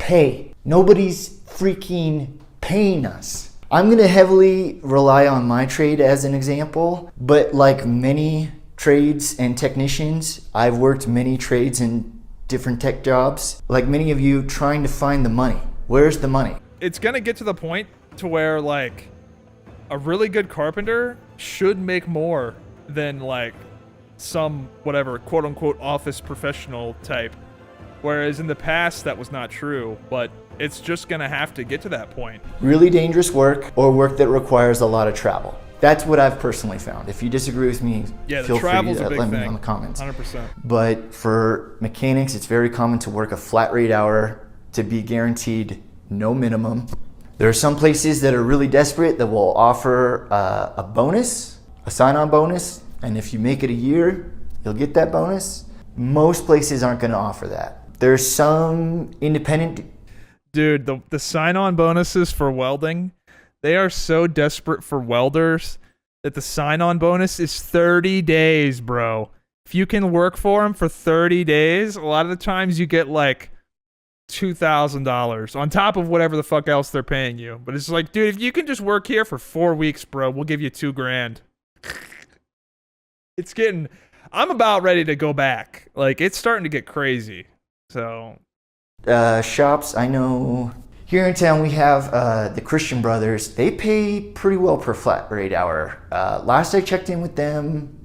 pay. Nobody's freaking paying us. I'm gonna heavily rely on my trade as an example, but like many trades and technicians, I've worked many trades in different tech jobs. Like many of you, trying to find the money. Where's the money? It's gonna get to the point to where like a really good carpenter should make more than like some whatever quote unquote office professional type. Whereas in the past that was not true, but it's just gonna have to get to that point. Really dangerous work or work that requires a lot of travel. That's what I've personally found. If you disagree with me, feel free to let me know in the comments. 100%. But for mechanics, it's very common to work a flat rate hour to be guaranteed no minimum. There are some places that are really desperate that will offer a bonus, a sign-on bonus, and if you make it a year, you'll get that bonus. Most places aren't gonna offer that. There's some independent... Dude, the sign-on bonuses for welding, they are so desperate for welders that the sign-on bonus is 30 days, bro. If you can work for them for 30 days, a lot of the times you get like $2,000 on top of whatever the fuck else they're paying you. But it's like, dude, if you can just work here for 4 weeks, bro, we'll give you $2,000. It's getting... I'm about ready to go back. Like, it's starting to get crazy. So... shops, I know here in town we have the Christian Brothers. They pay pretty well per flat rate hour. Last I checked in with them,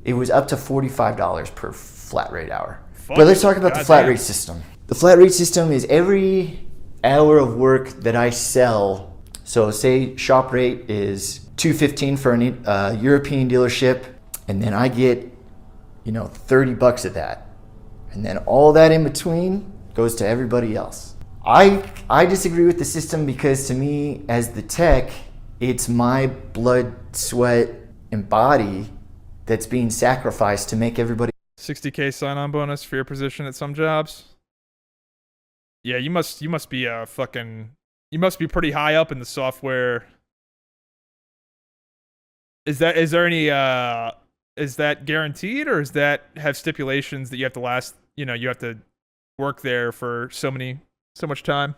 it was up to $45 per flat rate hour. But let's talk about the flat rate system. The flat rate system is every hour of work that I sell. So say shop rate is $215 for a European dealership, and then I get, you know, $30 of that. And then all that in between goes to everybody else. I disagree with the system because to me, as the tech, it's my blood, sweat, and body that's being sacrificed to make everybody... 60K sign-on bonus for your position at some jobs? Yeah, you must be you must be pretty high up in the software. Is there any is that guaranteed, or is that have stipulations that you have to last, you have to work there for so much time?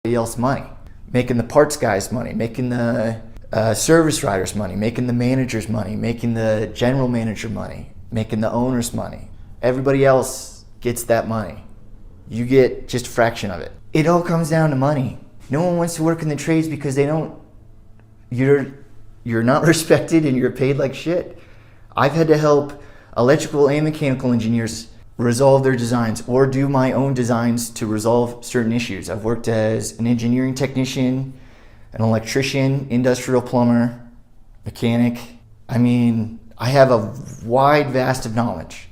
Else money, making the parts guys money, making the service riders money, making the managers money, making the general manager money, making the owners money. Everybody else gets that money. You get just a fraction of it. It all comes down to money. No one wants to work in the trades because you're not respected and you're paid like shit. I've had to help electrical and mechanical engineers resolve their designs or do my own designs to resolve certain issues. I've worked as an engineering technician, an electrician, industrial plumber, mechanic. I mean, I have a wide vast of knowledge.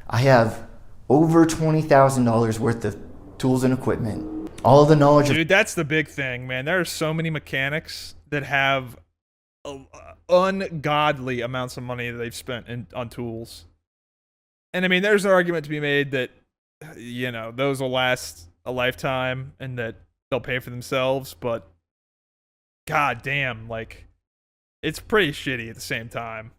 I have over $20,000 worth of tools and equipment. All the knowledge. Dude, that's the big thing, man. There are so many mechanics that have ungodly amounts of money that they've spent on tools. And I mean, there's an argument to be made that, those will last a lifetime and that they'll pay for themselves, but god damn, like, it's pretty shitty at the same time.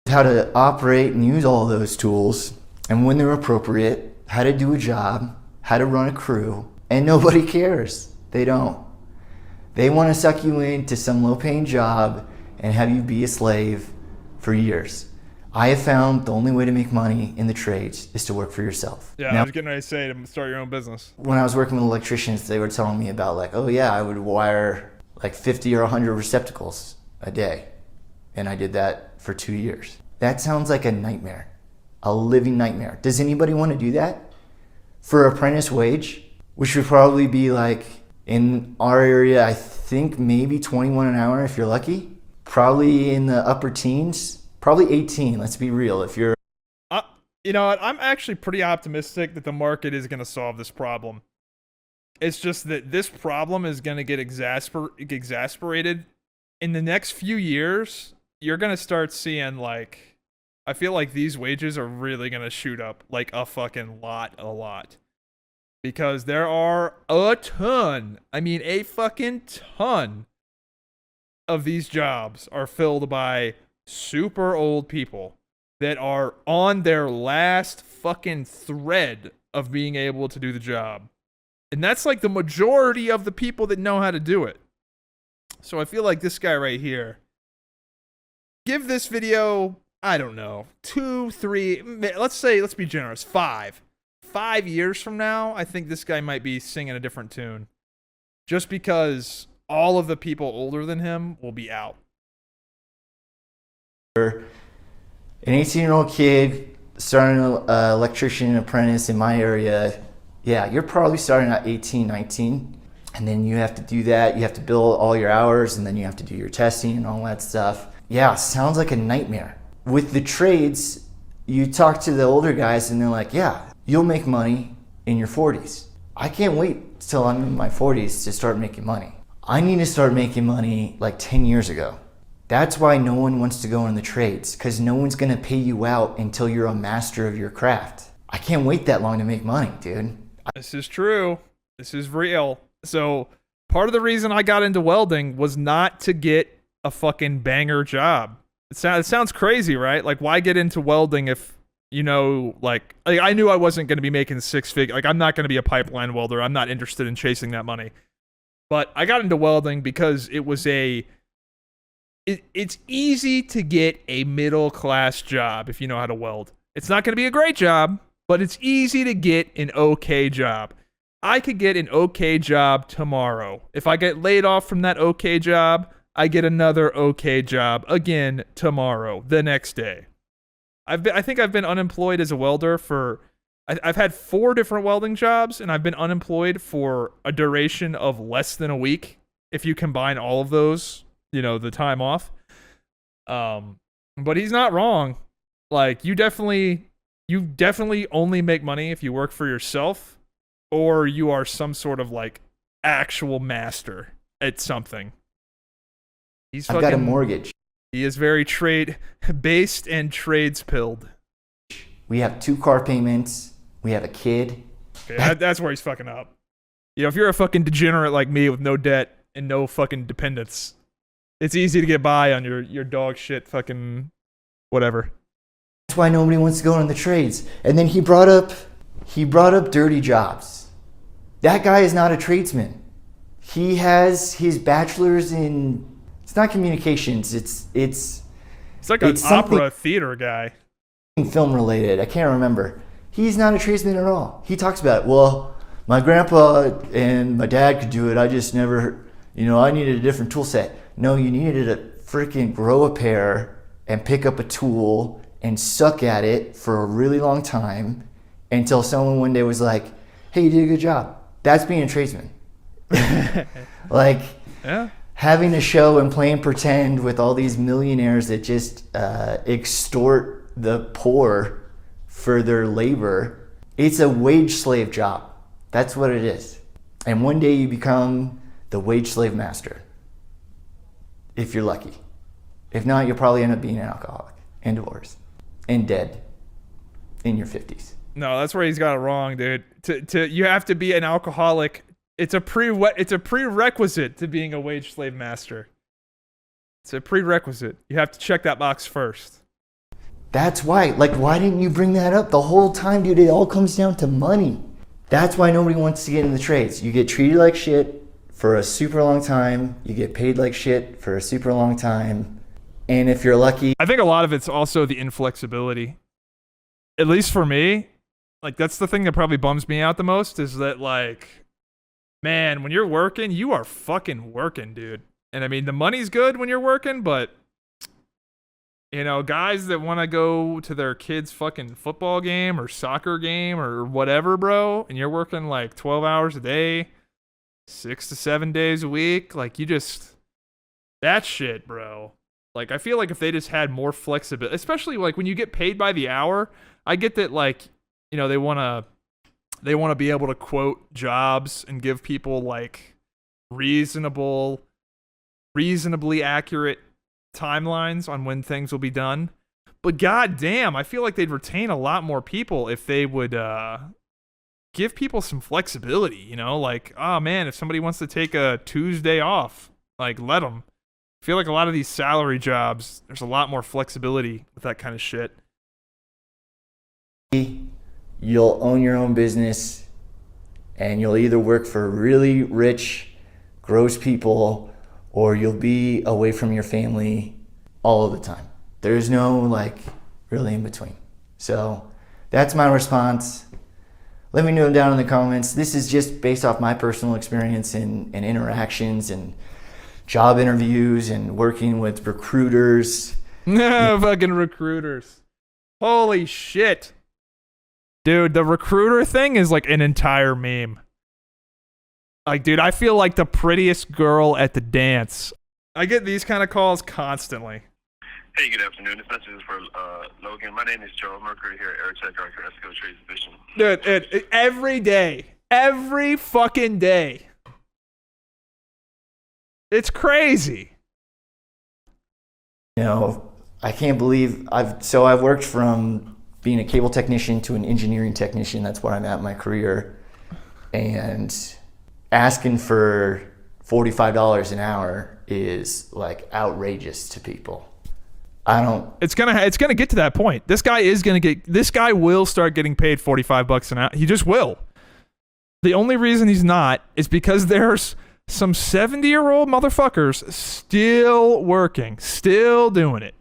How to operate and use all those tools, and when they're appropriate, how to do a job, how to run a crew, and nobody cares. They don't. They want to suck you into some low-paying job and have you be a slave for years. I have found the only way to make money in the trades is to work for yourself. Yeah, now, I was getting ready to say to start your own business. When I was working with electricians, they were telling me about like, oh yeah, I would wire like 50 or 100 receptacles a day. And I did that for 2 years. That sounds like a nightmare, a living nightmare. Does anybody want to do that for apprentice wage, which would probably be like in our area, I think maybe 21 an hour if you're lucky, probably in the upper teens. Probably 18, let's be real. If you're... You know what? I'm actually pretty optimistic that the market is going to solve this problem. It's just that this problem is going to get exasperated. In the next few years, you're going to start seeing, like... I feel like these wages are really going to shoot up, like, a fucking lot. Because there are a ton, I mean a fucking ton of these jobs are filled by super old people that are on their last fucking thread of being able to do the job. And that's like the majority of the people that know how to do it. So I feel like this guy right here, give this video, I don't know, 2, 3, let's be generous, 5. 5 years from now, I think this guy might be singing a different tune. Just because all of the people older than him will be out. An 18-year-old kid starting an electrician apprentice in my area, yeah, you're probably starting at 18, 19. And then you have to do that. You have to bill all your hours, and then you have to do your testing and all that stuff. Yeah, sounds like a nightmare. With the trades, you talk to the older guys, and they're like, yeah, you'll make money in your 40s. I can't wait till I'm in my 40s to start making money. I need to start making money like 10 years ago. That's why no one wants to go in the trades, because no one's going to pay you out until you're a master of your craft. I can't wait that long to make money, dude. This is true. This is real. So part of the reason I got into welding was not to get a fucking banger job. It sounds crazy, right? Like, why get into welding if, you know, like I knew I wasn't going to be making 6 figures. Like, I'm not going to be a pipeline welder. I'm not interested in chasing that money. But I got into welding because it was it's easy to get a middle-class job if you know how to weld. It's not going to be a great job, but it's easy to get an okay job. I could get an okay job tomorrow. If I get laid off from that okay job, I get another okay job again tomorrow, the next day. I think I've been unemployed as a welder for, I've had 4 different welding jobs, and I've been unemployed for a duration of less than a week. If you combine all of those, you know, the time off. But he's not wrong. Like, you definitely only make money if you work for yourself, or you are some sort of like actual master at something. I've got a mortgage. He is very trade-based and trades-pilled. We have 2 car payments. We have a kid. Okay, that's where he's fucking up. You know, if you're a fucking degenerate like me with no debt and no fucking dependents, it's easy to get by on your dog shit fucking whatever. That's why nobody wants to go into the trades. And then he brought up dirty jobs. That guy is not a tradesman. He has his bachelor's in, it's not communications, it's like an opera theater guy. Film related, I can't remember. He's not a tradesman at all. He talks about it. Well, my grandpa and my dad could do it. I just never, I needed a different tool set. No, you needed to freaking grow a pair and pick up a tool and suck at it for a really long time until someone one day was like, hey, you did a good job. That's being a tradesman. Like, yeah. Having a show and playing pretend with all these millionaires that just extort the poor for their labor. It's a wage slave job. That's what it is. And one day you become the wage slave master. If you're lucky. If not, you'll probably end up being an alcoholic and divorced and dead in your 50s. No, that's where he's got it wrong, dude. You have to be an alcoholic. It's a prerequisite to being a wage slave master. It's a prerequisite. You have to check that box first. That's why. Like, why didn't you bring that up the whole time, dude? It all comes down to money. That's why nobody wants to get in the trades. You get treated like shit for a super long time. You get paid like shit for a super long time. And if you're lucky... I think a lot of it's also the inflexibility. At least for me, like, that's the thing that probably bums me out the most, is that, like, man, when you're working, you are fucking working, dude. And I mean, the money's good when you're working, but, guys that want to go to their kid's fucking football game or soccer game or whatever, bro, and you're working like 12 hours a day, 6 to 7 days a week, like, that shit, bro. Like, I feel like if they just had more flexibility, especially like when you get paid by the hour, I get that, like, they want to be able to quote jobs and give people like reasonably accurate timelines on when things will be done. But goddamn, I feel like they'd retain a lot more people if they would give people some flexibility, like, oh man, if somebody wants to take a Tuesday off, like, let them. I feel like a lot of these salary jobs, there's a lot more flexibility with that kind of shit. You'll own your own business. And you'll either work for really rich, gross people, or you'll be away from your family all of the time. There's no like really in between. So that's my response. Let me know down in the comments. This is just based off my personal experience and interactions and job interviews and working with recruiters. Fucking recruiters. Holy shit. Dude, the recruiter thing is like an entire meme. Like, dude, I feel like the prettiest girl at the dance. I get these kind of calls constantly. Hey, good afternoon. This message is for Logan. My name is Joe Mercury here at Aerotech Director at Skill Trades Division. Dude, every day. Every fucking day. It's crazy. You know, I can't believe I've worked from being a cable technician to an engineering technician. That's where I'm at in my career. And asking for $45 an hour is like outrageous to people. It's gonna get to that point. This guy will start getting paid $45 an hour. He just will. The only reason he's not is because there's some 70-year-old motherfuckers still working, still doing it.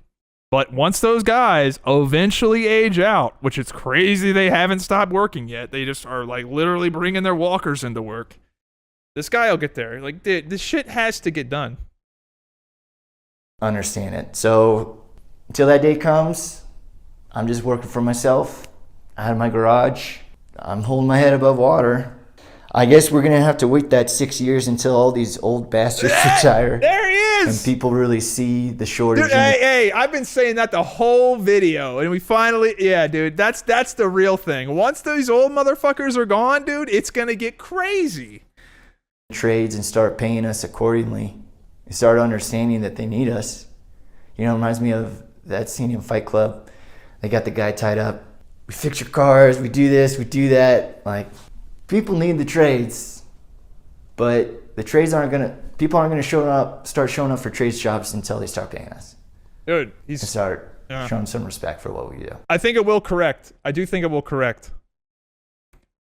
But once those guys eventually age out, which it's crazy they haven't stopped working yet, they just are like literally bringing their walkers into work. This guy will get there. Like, dude, this shit has to get done. Understand it. So until that day comes, I'm just working for myself out of my garage. I'm holding my head above water. I guess we're gonna have to wait that 6 years until all these old bastards retire. There he is! And people really see the shortage. Dude, hey, I've been saying that the whole video, and we finally, yeah, dude, that's the real thing. Once these old motherfuckers are gone, dude, it's gonna get crazy. Trades and start paying us accordingly. And start understanding that they need us. You know, it reminds me of that scene in Fight Club. They got the guy tied up. We fix your cars, we do this, we do that. Like, people need the trades, but the trades people aren't gonna start showing up for trades jobs until they start paying us. Dude, and start showing some respect for what we do. I think it will correct. I do think it will correct.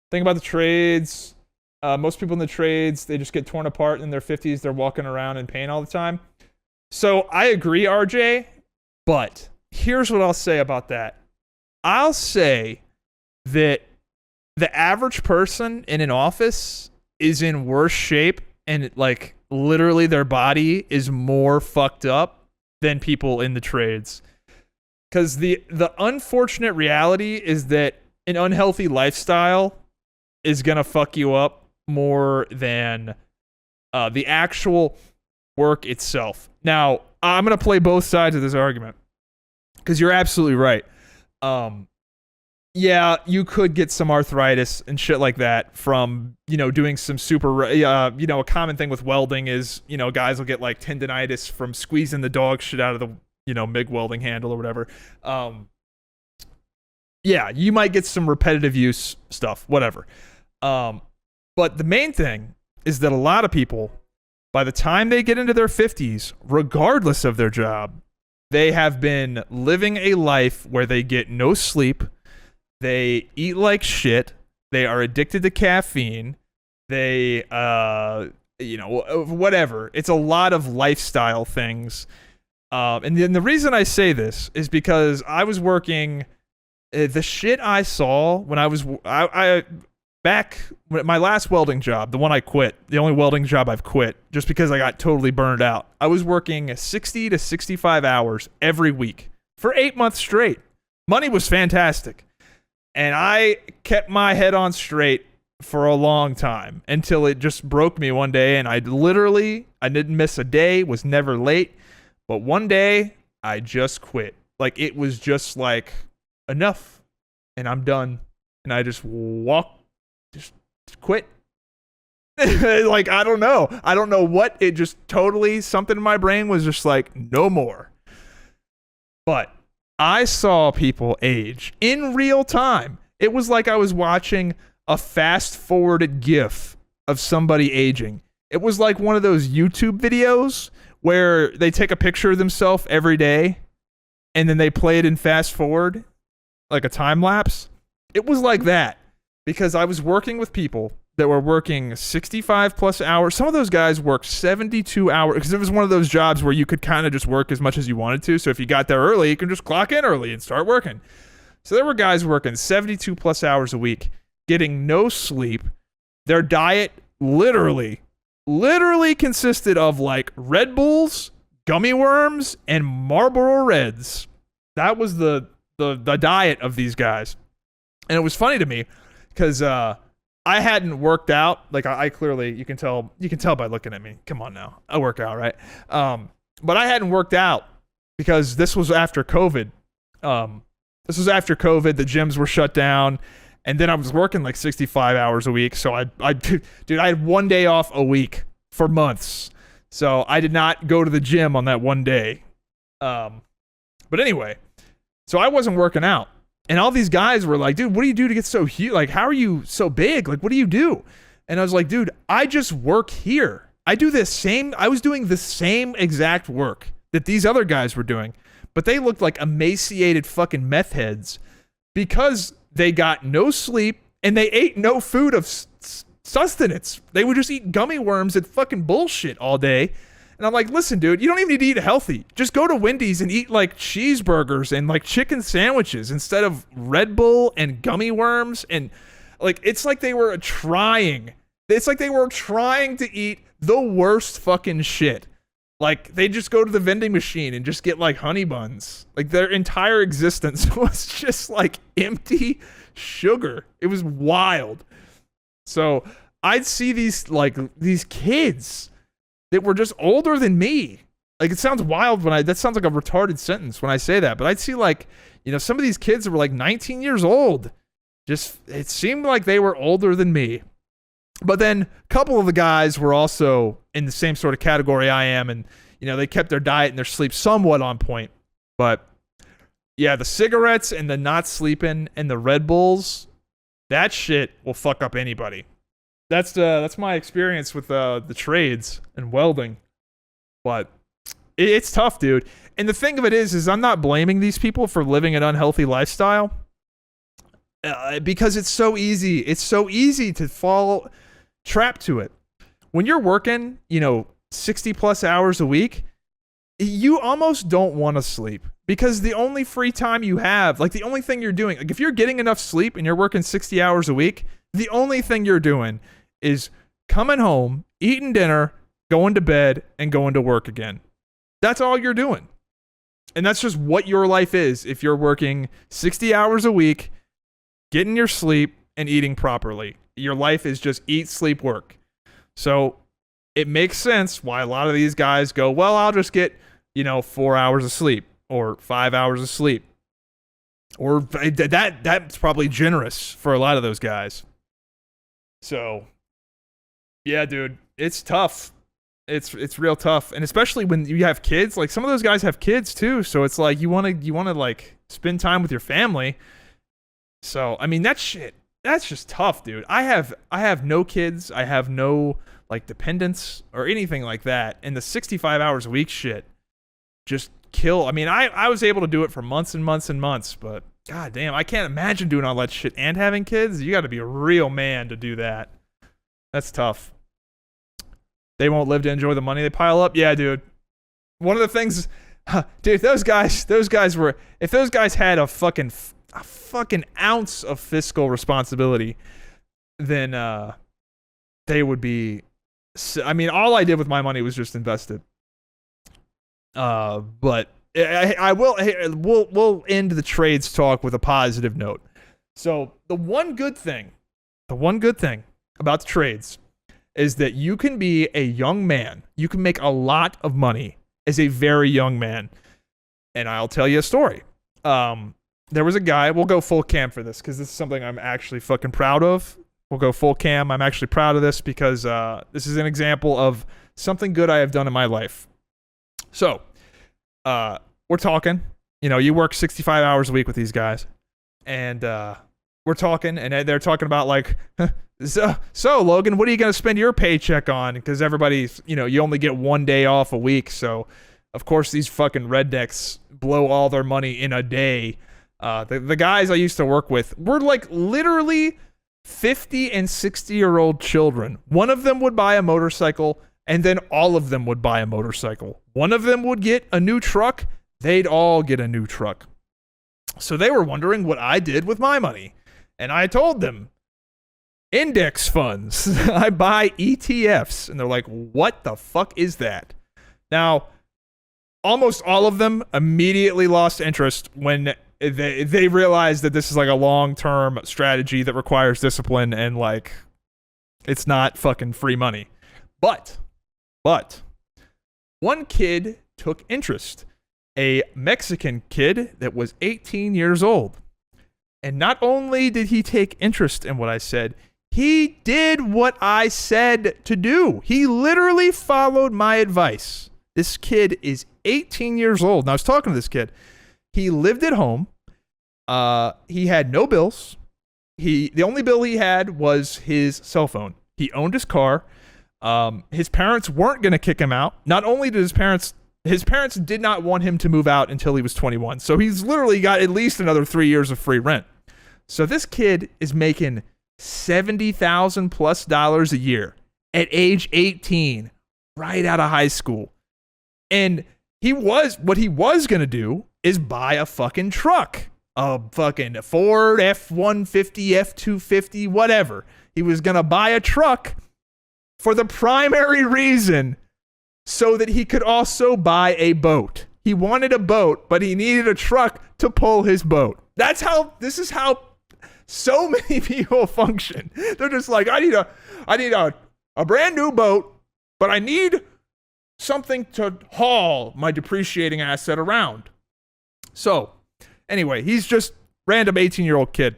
Think about the trades. Most people in the trades, they just get torn apart in their 50s. They're walking around in pain all the time. So I agree, RJ, but here's what I'll say about that. I'll say that the average person in an office is in worse shape and like literally their body is more fucked up than people in the trades. Because the unfortunate reality is that an unhealthy lifestyle is going to fuck you up more than the actual work itself. Now, I'm going to play both sides of this argument because you're absolutely right. Yeah, you could get some arthritis and shit like that from, doing some super, a common thing with welding is, guys will get like tendonitis from squeezing the dog shit out of the, MIG welding handle or whatever. Yeah, you might get some repetitive use stuff, whatever. But the main thing is that a lot of people, by the time they get into their 50s, regardless of their job, they have been living a life where they get no sleep. They eat like shit. They are addicted to caffeine. They, whatever. It's a lot of lifestyle things. And then the reason I say this is because I was working, the shit I saw when I was, back my last welding job, the one I quit, the only welding job I've quit, just because I got totally burned out. I was working 60 to 65 hours every week for 8 months straight. Money was fantastic. And I kept my head on straight for a long time until it just broke me one day. And I didn't miss a day, was never late. But one day I just quit. Like, it was just like, enough. And I'm done. And I just quit. Like, I don't know what, it just totally, something in my brain was just like, no more. But I saw people age in real time. It was like I was watching a fast forwarded GIF of somebody aging. It was like one of those YouTube videos where they take a picture of themselves every day and then they play it in fast forward, like a time lapse. It was like that because I was working with people that were working 65 plus hours. Some of those guys worked 72 hours because it was one of those jobs where you could kind of just work as much as you wanted to. So if you got there early, you can just clock in early and start working. So there were guys working 72 plus hours a week, getting no sleep. Their diet literally consisted of like Red Bulls, gummy worms, and Marlboro Reds. That was the diet of these guys. And it was funny to me because I hadn't worked out. Like I clearly, you can tell by looking at me. Come on now, I work out, right? But I hadn't worked out because this was after COVID. The gyms were shut down, and then I was working like 65 hours a week. So I had 1 day off a week for months. So I did not go to the gym on that 1 day. But anyway, so I wasn't working out. And all these guys were like, dude, what do you do to get so huge? Like, how are you so big? Like, what do you do? And I was like, dude, I just work here. I was doing the same exact work that these other guys were doing. But they looked like emaciated fucking meth heads because they got no sleep and they ate no food of sustenance. They would just eat gummy worms and fucking bullshit all day. And I'm like, listen, dude, you don't even need to eat healthy. Just go to Wendy's and eat like cheeseburgers and like chicken sandwiches instead of Red Bull and gummy worms. And like, it's like they were trying to eat the worst fucking shit. Like, they just go to the vending machine and just get like honey buns. Like, their entire existence was just like empty sugar. It was wild. So I'd see these kids that were just older than me. Like, it sounds wild that sounds like a retarded sentence when I say that, but I'd see like, some of these kids that were like 19 years old. Just, it seemed like they were older than me. But then a couple of the guys were also in the same sort of category I am, and they kept their diet and their sleep somewhat on point. But yeah, the cigarettes and the not sleeping and the Red Bulls, that shit will fuck up anybody. That's my experience with the trades and welding. But it's tough, dude. And the thing of it is I'm not blaming these people for living an unhealthy lifestyle because it's so easy. It's so easy to fall trapped to it. When you're working, 60 plus hours a week, you almost don't want to sleep because the only free time you have, like the only thing you're doing, like if you're getting enough sleep and you're working 60 hours a week, the only thing you're doing is coming home, eating dinner, going to bed, and going to work again. That's all you're doing. And that's just what your life is if you're working 60 hours a week, getting your sleep, and eating properly. Your life is just eat, sleep, work. So it makes sense why a lot of these guys go, well, I'll just get, 4 hours of sleep or 5 hours of sleep. Or that's probably generous for a lot of those guys. So yeah, dude, it's tough. It's real tough. And especially when you have kids, like some of those guys have kids too. So it's like you want to like spend time with your family. So, I mean, that's just tough, dude. I have no kids. I have no like dependents or anything like that. And the 65 hours a week shit just kill. I mean, I was able to do it for months and months and months, but god damn, I can't imagine doing all that shit and having kids. You got to be a real man to do that. That's tough. They won't live to enjoy the money they pile up. Yeah, dude. One of the things, dude, if those guys had a fucking ounce of fiscal responsibility, then they would be. I mean, all I did with my money was just invest it. But we'll end the trades talk with a positive note. So the one good thing about the trades is that you can be a young man. You can make a lot of money as a very young man. And I'll tell you a story. There was a guy, we'll go full cam for this because this is something I'm actually fucking proud of. We'll go full cam. I'm actually proud of this because this is an example of something good I have done in my life. So, we're talking, you work 65 hours a week with these guys. And we're talking, and they're talking about like, so Logan, what are you going to spend your paycheck on? Because everybody's, you only get 1 day off a week. So, of course, these fucking rednecks blow all their money in a day. The guys I used to work with were like literally 50 and 60-year-old children. One of them would buy a motorcycle, and then all of them would buy a motorcycle. One of them would get a new truck. They'd all get a new truck. So they were wondering what I did with my money. And I told them, index funds. I buy ETFs. And they're like, what the fuck is that? Now, almost all of them immediately lost interest when they realized that this is like a long-term strategy that requires discipline and like it's not fucking free money. But one kid took interest. A Mexican kid that was 18 years old. And not only did he take interest in what I said, he did what I said to do. He literally followed my advice. This kid is 18 years old. And I was talking to this kid. He lived at home. He had no bills. The only bill he had was his cell phone. He owned his car. His parents weren't going to kick him out. Not only did his parents did not want him to move out until he was 21. So he's literally got at least another 3 years of free rent. So this kid is making $70,000 plus a year at age 18, right out of high school. And what he was going to do is buy a fucking truck, a fucking Ford F-150, F-250, whatever. He was going to buy a truck for the primary reason so that he could also buy a boat. He wanted a boat, but he needed a truck to pull his boat. This is how so many people function. They're just like, I need a brand new boat, but I need something to haul my depreciating asset around. So, anyway, he's just random 18-year-old kid.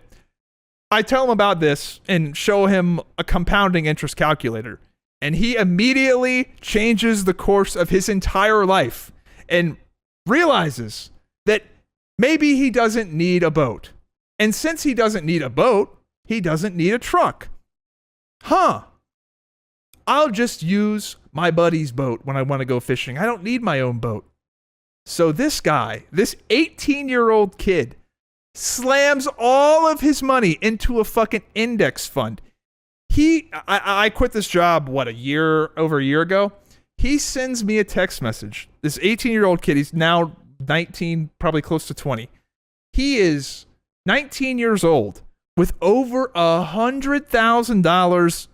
I tell him about this and show him a compounding interest calculator. And he immediately changes the course of his entire life and realizes that maybe he doesn't need a boat. And since he doesn't need a boat, he doesn't need a truck. I'll just use my buddy's boat when I want to go fishing. I don't need my own boat. So this guy, this 18-year-old kid, slams all of his money into a fucking index fund. I quit this job, over a year ago. He sends me a text message. This 18-year-old kid, he's now 19, probably close to 20. He is 19 years old with over $100,000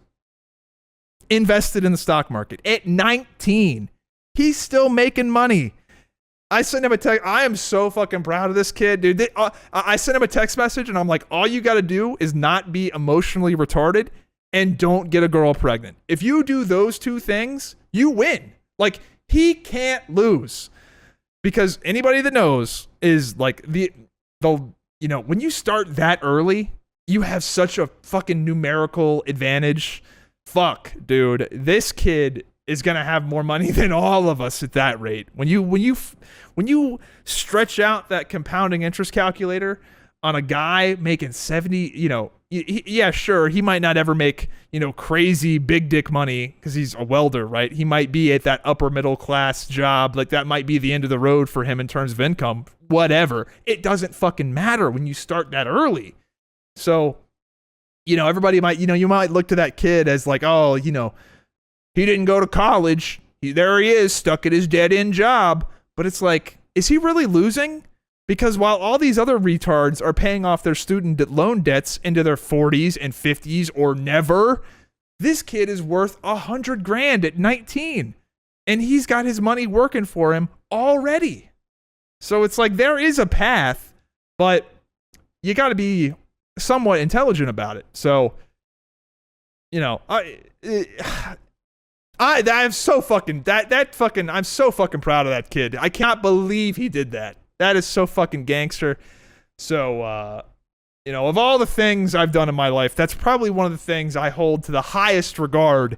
invested in the stock market. At 19, he's still making money. I sent him a text. I am so fucking proud of this kid, dude. I sent him a text message and I'm like, all you got to do is not be emotionally retarded and don't get a girl pregnant. If you do those two things, you win. Like, he can't lose. Because anybody that knows is like when you start that early, you have such a fucking numerical advantage. Fuck, dude. This kid is going to have more money than all of us at that rate. When you stretch out that compounding interest calculator on a guy making 70, yeah, sure, he might not ever make, crazy big dick money because he's a welder, right? He might be at that upper middle class job. Like, that might be the end of the road for him in terms of income, whatever. It doesn't fucking matter when you start that early. So, everybody might, you might look to that kid as like, oh, he didn't go to college. There he is, stuck at his dead-end job. But it's like, is he really losing? Because while all these other retards are paying off their student loan debts into their 40s and 50s or never, this kid is worth $100,000 at 19. And he's got his money working for him already. So it's like, there is a path, but you got to be somewhat intelligent about it. So, I'm so fucking I'm so fucking proud of that kid. I can't believe he did that. That is so fucking gangster. So, of all the things I've done in my life, that's probably one of the things I hold to the highest regard,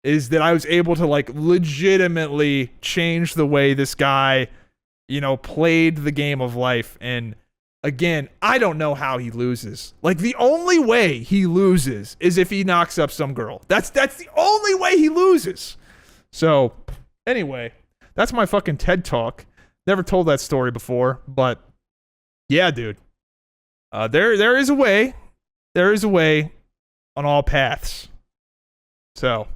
is that I was able to like legitimately change the way this guy, played the game of life. And again, I don't know how he loses. Like, the only way he loses is if he knocks up some girl. That's the only way he loses. So, anyway, that's my fucking TED Talk. Never told that story before, but yeah, dude. There is a way. There is a way. on all paths. So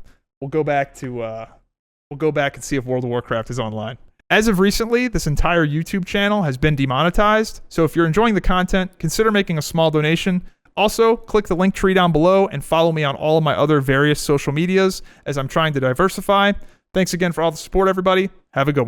we'll go back and see if World of Warcraft is online. As of recently, this entire YouTube channel has been demonetized, so if you're enjoying the content, consider making a small donation. Also, click the link tree down below and follow me on all of my other various social medias as I'm trying to diversify. Thanks again for all the support, everybody. Have a good one.